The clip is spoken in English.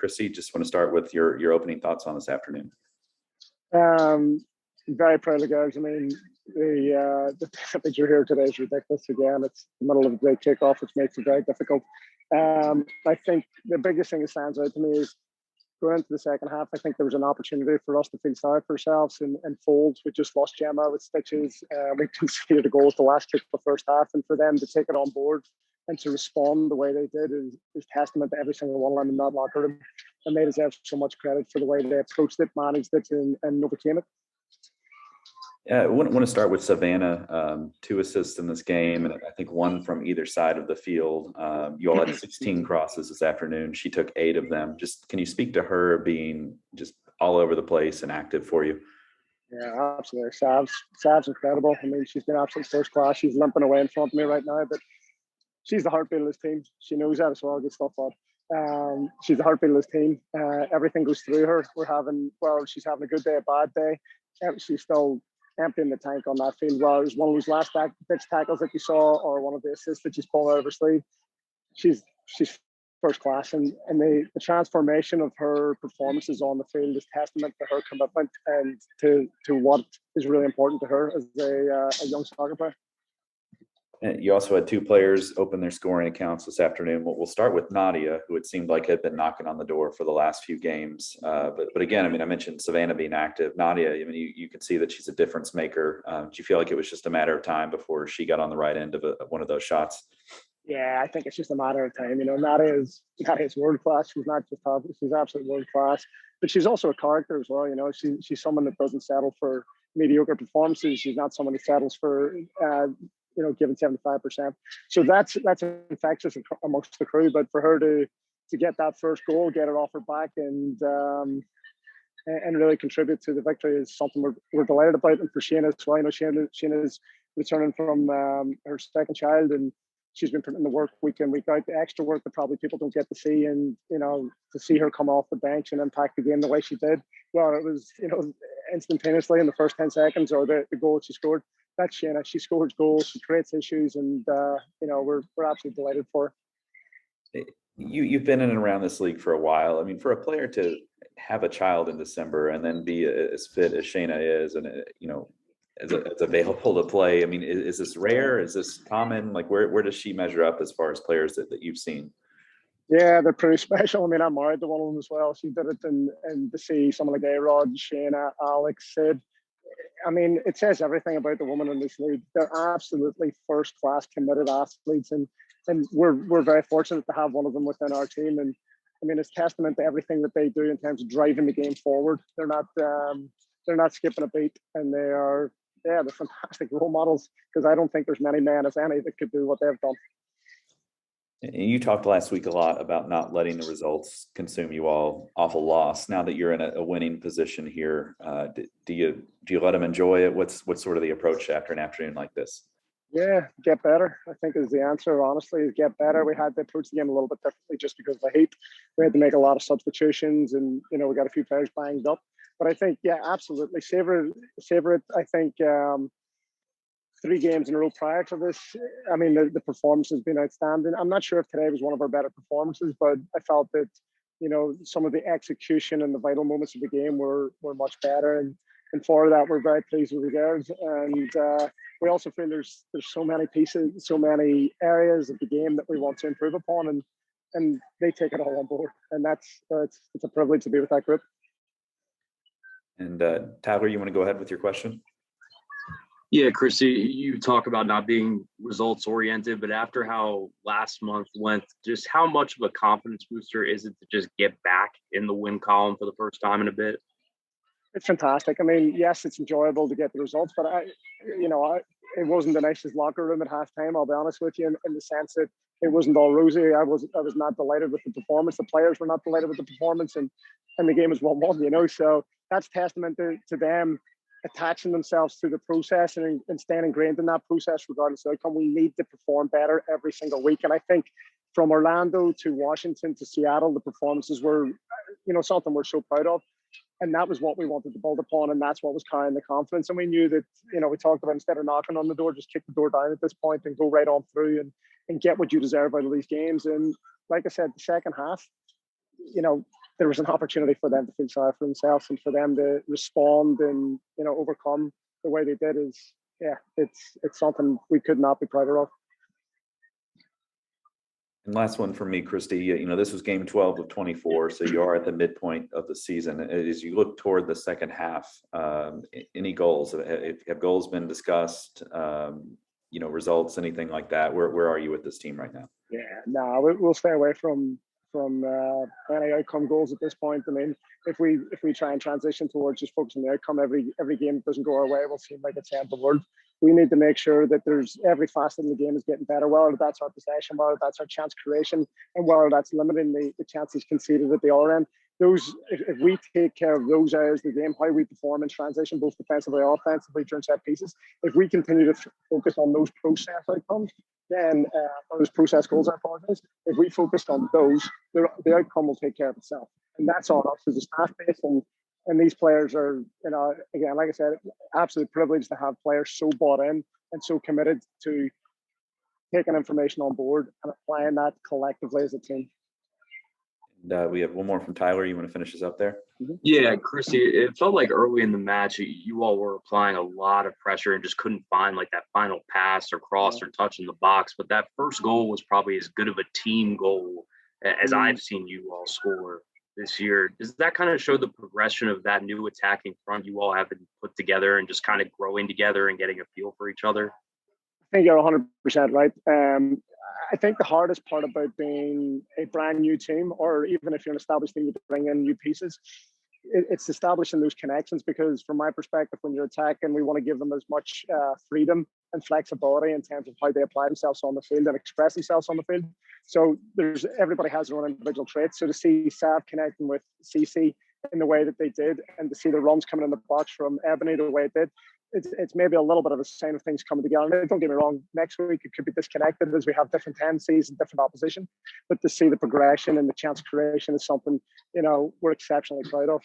Chrissy, just want to start with your opening thoughts on this afternoon. Very proud of the guys. I mean, the temperature here today is ridiculous. Again, it's the middle of the day kickoff, which makes it very difficult. I think the biggest thing that stands out to me is going into the second half. I think there was an opportunity for us to feel sorry for ourselves and Folds. We just lost Gemma with stitches. We conceded a goal at the last kick of the first half, and for them to take it on board and to respond the way they did is testament to every single one of them in that locker room. And they deserve so much credit for the way they approached it, managed it, and overcame it. Yeah, I want to start with Savannah. 2 assists in this game, and I think 1 from either side of the field. You all had 16 crosses this afternoon. She took 8 of them. Just can you speak to her being just all over the place and active for you? Yeah, absolutely. Sav's incredible. I mean, she's been absolutely first class. She's limping away in front of me right now, but she's the heartbeat of this team. She knows that as well. Good stuff, Bob. She's the heartbeat of this team. Everything goes through her. She's having a good day, a bad day. She's still emptying the tank on that field. Well, it was one of those last pitch tackles that you saw, or one of the assists that she's pulling out of her sleeve. She's first class, and the transformation of her performances on the field is testament to her commitment and to what is really important to her as a young soccer player. And you also had 2 players open their scoring accounts this afternoon. We'll start with Nadia, who it seemed like had been knocking on the door for the last few games. But again, I mean, I mentioned Savannah being active. Nadia, I mean, you can see that she's a difference maker. Do you feel like it was just a matter of time before she got on the right end of one of those shots? Yeah, I think it's just a matter of time. You know, Nadia is world class. She's not just top; she's absolutely world class. But she's also a character as well. You know, she's someone that doesn't settle for mediocre performances. She's not someone that settles for giving 75%. So that's infectious amongst the crew. But for her to get that first goal, get it off her back, and really contribute to the victory is something we're delighted about. And for Shayna as well, you know, Shayna's returning from her second child, and she's been putting in the work week in, week out, the extra work that probably people don't get to see. And, you know, to see her come off the bench and impact the game the way she did, well, it was, you know, instantaneously in the first 10 seconds, or the goal she scored. That's Shayna. She scores goals, she creates issues, and we're absolutely delighted for her. You've been in and around this league for a while. I mean, for a player to have a child in December and then be as fit as Shayna is, and as available to play, I mean, is this rare? Is this common? Like, where does she measure up as far as players that you've seen? Yeah, they're pretty special. I mean, I'm married to one of them as well. She did it, and to see someone like A-Rod, Shayna, Alex, Sid. I mean, it says everything about the women in this league. They're absolutely first-class, committed athletes, and we're very fortunate to have one of them within our team. And I mean, it's testament to everything that they do in terms of driving the game forward. They're not skipping a beat, and they're fantastic role models, because I don't think there's many men, if any, that could do what they've done. You talked last week a lot about not letting the results consume you all off a loss. Now that you're in a winning position here, do you let them enjoy it? What's sort of the approach after an afternoon like this? Yeah, get better, I think, is the answer, honestly, is get better. We had to approach the game a little bit differently just because of the heat. We had to make a lot of substitutions, and, you know, we got a few players banged up. But I think, yeah, absolutely. Savor it. I think 3 games in a row prior to this, I mean, the performance has been outstanding. I'm not sure if today was one of our better performances, but I felt that, you know, some of the execution and the vital moments of the game were much better. And for that, we're very pleased with the girls. And we also feel there's so many pieces, so many areas of the game that we want to improve upon, and they take it all on board. And it's a privilege to be with that group. And Tyler, you want to go ahead with your question? Yeah, Chrissy, you talk about not being results oriented, but after how last month went, just how much of a confidence booster is it to just get back in the win column for the first time in a bit? It's fantastic. I mean, yes, it's enjoyable to get the results, but it wasn't the nicest locker room at halftime, I'll be honest with you, in the sense that it wasn't all rosy. I was not delighted with the performance. The players were not delighted with the performance, and the game was 1-1, you know. So that's testament to them attaching themselves to the process and staying ingrained in that process regardless of outcome. We need to perform better every single week. And I think from Orlando to Washington to Seattle, the performances were, you know, something we're so proud of. And that was what we wanted to build upon, and that's what was carrying the confidence. And we knew that, you know, we talked about, instead of knocking on the door, just kick the door down at this point and go right on through and get what you deserve out of these games. And like I said, the second half, you know, there was an opportunity for them to feel sorry for themselves and for them to respond and, you know, overcome the way they did is, yeah, it's something we could not be prouder of. And last one for me, Christy, you know, this was game 12 of 24, so you are at the midpoint of the season. As you look toward the second half, any goals? Have goals been discussed? You know, results, anything like that? Where are you with this team right now? Yeah, no, we'll stay away from any outcome goals at this point. I mean, if we try and transition towards just focusing on the outcome, every game that doesn't go our way will seem like it's the end of the world. We need to make sure that there's every facet in the game is getting better, whether that's our possession, whether that's our chance creation, and whether that's limiting the chances conceded at the other end. Those, if we take care of those areas of the game, how we perform in transition, both defensively and offensively during set pieces, if we continue to focus on those process outcomes, then those process goals, I apologize. If we focused on those, the outcome will take care of itself, and that's on us as a staff base. And these players are, you know, again, like I said, absolutely privileged to have players so bought in and so committed to taking information on board and applying that collectively as a team. And we have one more from Tyler. You want to finish this up there? Yeah, Chrissy, it felt like early in the match, you all were applying a lot of pressure and just couldn't find like that final pass or cross or touch in the box. But that first goal was probably as good of a team goal as I've seen you all score this year. Does that kind of show the progression of that new attacking front you all have been put together and just kind of growing together and getting a feel for each other? I think you're 100% right. I think the hardest part about being a brand new team, or even if you're an established team, you bring in new pieces, it's establishing those connections, because from my perspective, when you're attacking, we want to give them as much freedom and flexibility in terms of how they apply themselves on the field and express themselves on the field. So everybody has their own individual traits. So to see Sav connecting with CC in the way that they did, and to see the runs coming in the box from Ebony the way it did, it's maybe a little bit of a sign of things coming together. And don't get me wrong, next week it could be disconnected as we have different tendencies and different opposition. But to see the progression and the chance creation is something, you know, we're exceptionally proud of.